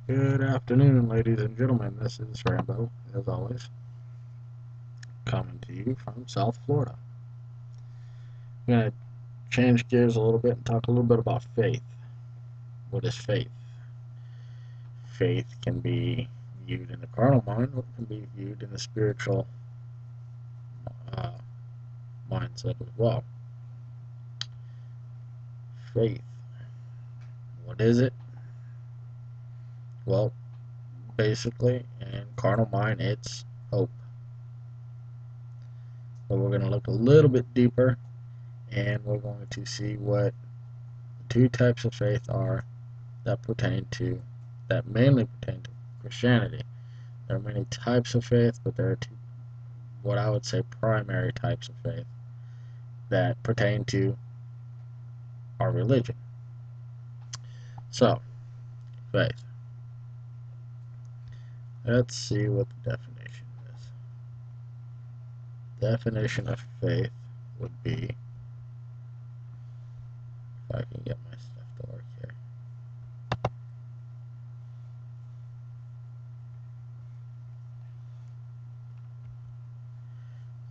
Good afternoon, ladies and gentlemen. This is Rambo, as always, coming to you from South Florida. I'm going to change gears a little bit and talk a little bit about faith. What is faith? Faith can be viewed in the carnal mind, or it can be viewed in the spiritual uh, mindset as well. Faith. What is it? Well, basically, in carnal mind, it's hope. But we're going to look a little bit deeper, and we're going to see what the two types of faith are that mainly pertain to Christianity. There are many types of faith, but there are two, what I would say, primary types of faith that pertain to our religion. So, faith. Let's see what the definition is. Definition of faith would be, if I can get my stuff to work here.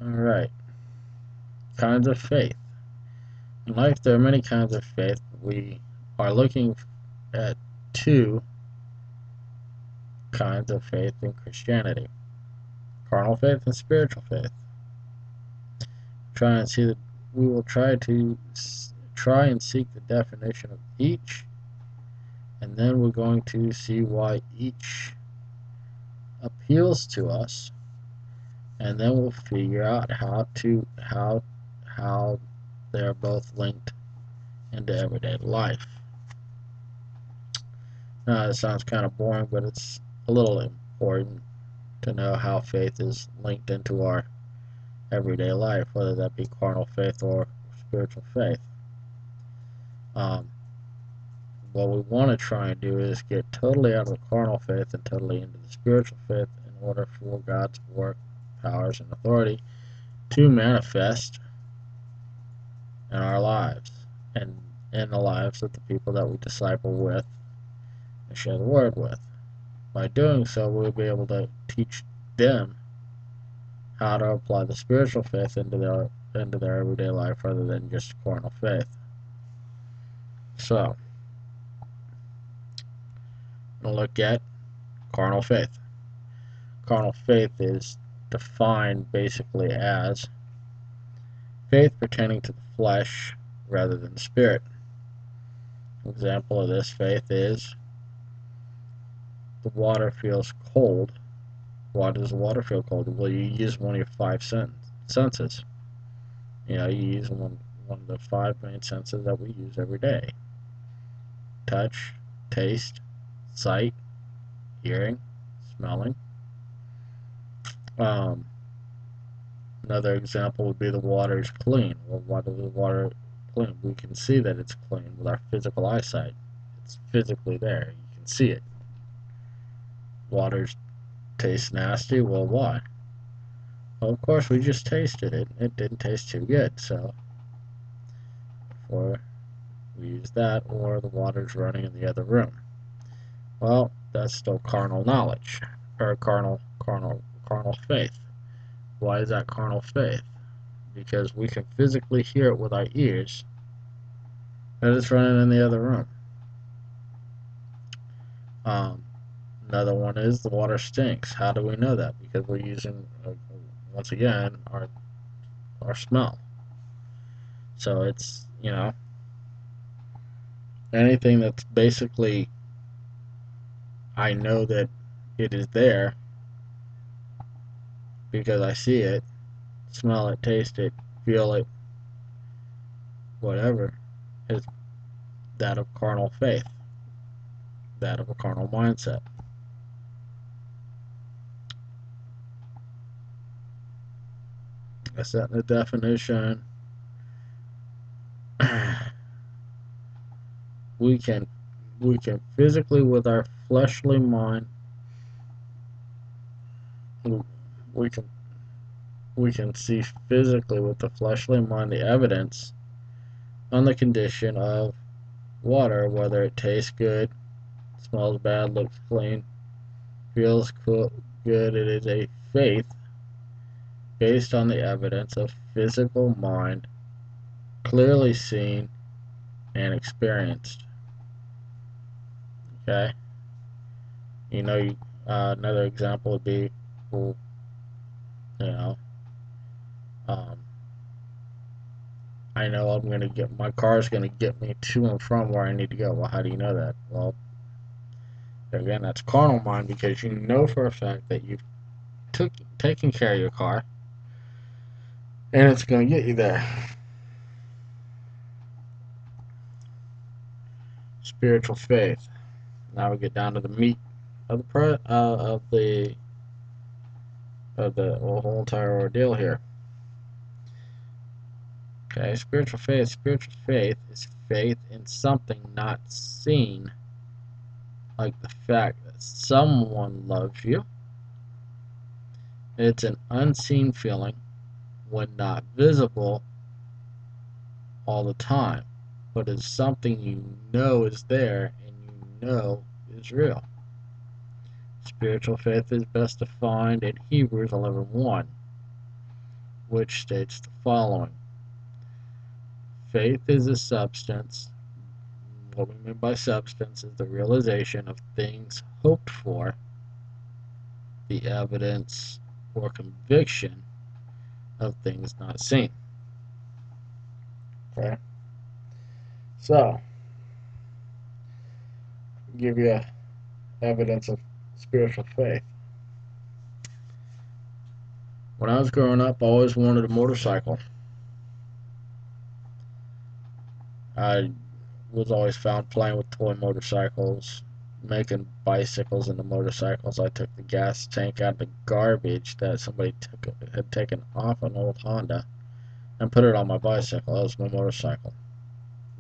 Alright, kinds of faith. In life, there are many kinds of faith. We are looking at two kinds of faith in Christianity: carnal faith and spiritual faith. We will try and seek the definition of each, and then we're going to see why each appeals to us, and then we'll figure out how they're both linked into everyday life. Now, it sounds kind of boring, but it's a little important to know how faith is linked into our everyday life, whether that be carnal faith or spiritual faith. What we want to try and do is get totally out of the carnal faith and totally into the spiritual faith in order for God's work, powers, and authority to manifest in our lives and in the lives of the people that we disciple with and share the word with. By doing so, we'll be able to teach them how to apply the spiritual faith into their everyday life rather than just carnal faith. So, we'll look at carnal faith. Carnal faith is defined basically as faith pertaining to the flesh rather than the spirit. An example of this faith is the water feels cold. Why does the water feel cold? Well, you use one of your five senses. You use one of the five main senses that we use every day: touch, taste, sight, hearing, smelling. Another example would be the water is clean. Well, why does the water clean? We can see that it's clean with our physical eyesight. It's physically there. You can see it. Water tastes nasty. Well, why? Well, of course, we just tasted it. It didn't taste too good, so or we use that, or the water's running in the other room. Well, that's still carnal knowledge, or carnal faith. Why is that carnal faith? Because we can physically hear it with our ears that it's running in the other room. Another one is the water stinks. How do we know that? Because we're using, once again, our smell. So it's, anything that's basically, I know that it is there because I see it, smell it, taste it, feel it, whatever, is that of carnal faith, that of a carnal mindset. I set the definition. we can physically, with our fleshly mind, we can see physically with the fleshly mind the evidence on the condition of water, whether it tastes good smells bad, looks clean, feels cool, good. It is a faith based on the evidence of physical mind, clearly seen and experienced. Okay? You know, another example would be, well, you know, um, I know my car's gonna get me to and from where I need to go. Well, how do you know that? Well, again, that's carnal mind, because you know for a fact that you've taken care of your car, and it's gonna get you there. Spiritual faith. Now we get down to the meat of the whole entire ordeal here. Okay, spiritual faith. Spiritual faith is faith in something not seen, like the fact that someone loves you. It's an unseen feeling when not visible all the time, but it's something you know is there and you know is real. Spiritual faith is best defined in Hebrews 11:1, which states the following: faith is a substance. What we mean by substance is the realization of things hoped for, the evidence or conviction of things not seen. Okay? So, give you evidence of spiritual faith. When I was growing up, I always wanted a motorcycle. I was always found playing with toy motorcycles, making bicycles into motorcycles. I took the gas tank out of the garbage that somebody had taken off an old Honda and put it on my bicycle. That was my motorcycle.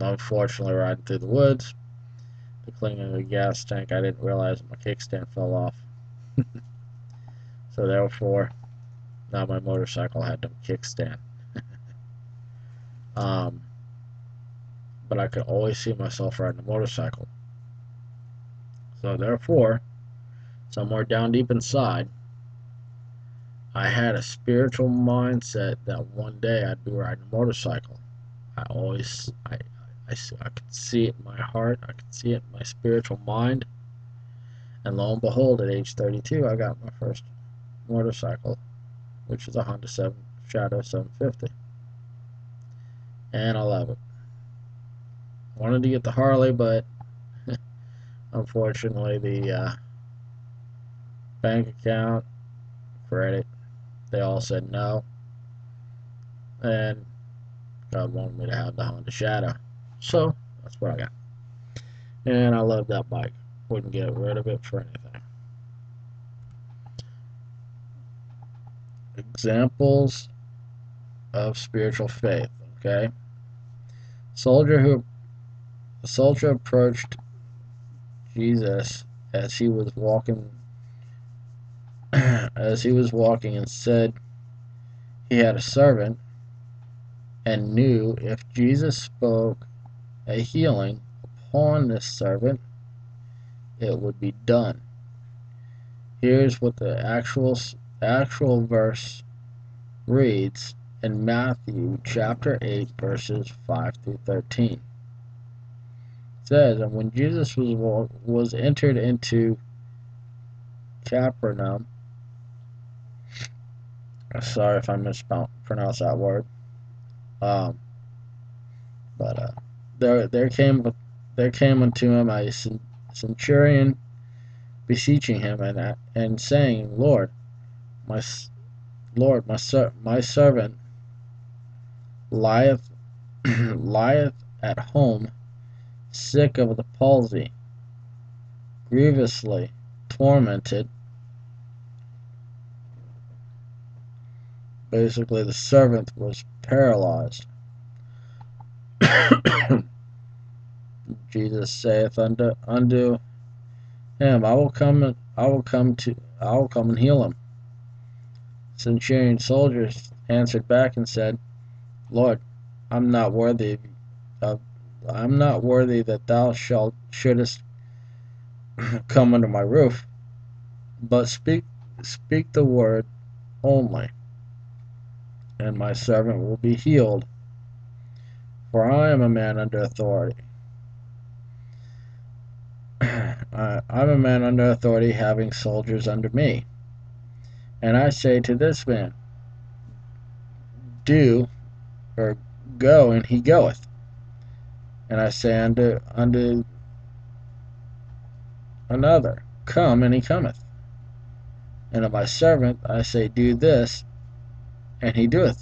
Unfortunately, riding through the woods, the cleaning of the gas tank, I didn't realize my kickstand fell off. So therefore, now my motorcycle had no kickstand. But I could always see myself riding a motorcycle. So therefore, somewhere down deep inside, I had a spiritual mindset that one day I'd be riding a motorcycle. I could see it in my heart, I could see it in my spiritual mind, and lo and behold, at age 32, I got my first motorcycle, which is a Honda Shadow 750, and I love it. Wanted to get the Harley, but unfortunately, the bank account, credit, they all said no, and God wanted me to have the Honda Shadow, so that's what I got. And I love that bike. Wouldn't get rid of it for anything. Examples of spiritual faith. Okay, a soldier approached Jesus as he was walking, and said he had a servant and knew if Jesus spoke a healing upon this servant, it would be done. Here's what the actual verse reads in Matthew chapter 8, verses 5 through 13. It says, and when Jesus was entered into Capernaum, sorry if I mispronounced that word, but there came unto him a centurion beseeching him and saying, Lord, my servant lieth lieth at home, sick of the palsy, grievously tormented. Basically, the servant was paralyzed. Jesus saith unto him, I will come and heal him. Centurion soldiers answered back and said, Lord, I'm not worthy that thou shouldest come under my roof, but speak the word only, and my servant will be healed. For I am a man under authority. I'm a man under authority, having soldiers under me. And I say to this man, do, or go, and he goeth. And I say unto another, come, and he cometh. And of my servant I say, do this, and he doeth it.